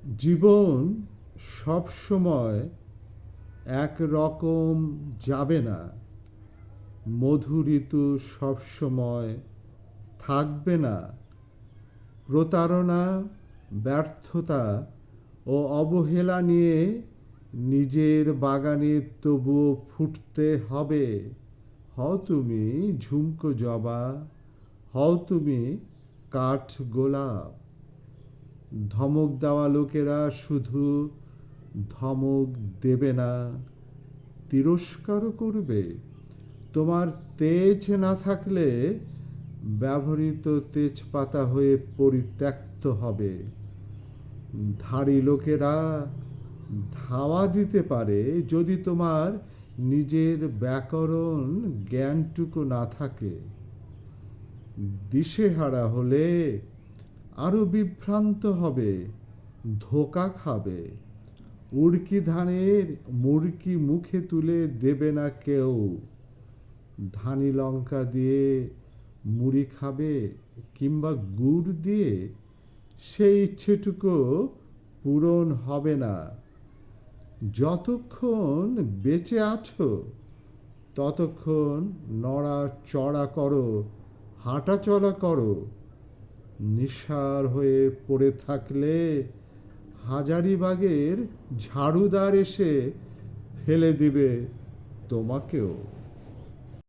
জীবন সব সময় এক রকম যাবে না। মধু ঋতু সব সময় থাকবে না। প্রতারণা, ব্যর্থতা ও অবহেলা নিয়ে নিজের বাগানে তবুও ফুটতে হবে। হও তুমি ঝুমকো জবা, হও তুমি কাঠ গোলাপ। ধমক দেওয়া লোকেরা শুধু ধমক দেবে না, তিরস্কারও করবে। তোমার তেজ না থাকলে ব্যবহৃত তেজপাতা হয়ে পরিত্যক্ত হবে। ধাড়ি লোকেরা ধাওয়া দিতে পারে, যদি তোমার নিজের ব্যাকরণ জ্ঞানটুকু না থাকে। দিশেহারা হলে আরো বিভ্রান্ত হবে, ধোঁকা খাবে। উড়কি ধানের মুড়কি মুখে তুলে দেবে না কেউ। ধানি লঙ্কা দিয়ে মুড়ি খাবে কিংবা গুড় দিয়ে, সেই ইচ্ছেটুকু পূরণ হবে না। যতক্ষণ বেঁচে আছো ততক্ষণ নড়াচড়া করো, হাঁটাচলা করো। নিঃসার হয়ে পড়ে থাকলে হাজারিবাগের ঝাড়ুদার এসে ফেলে দিবে তোমাকেও।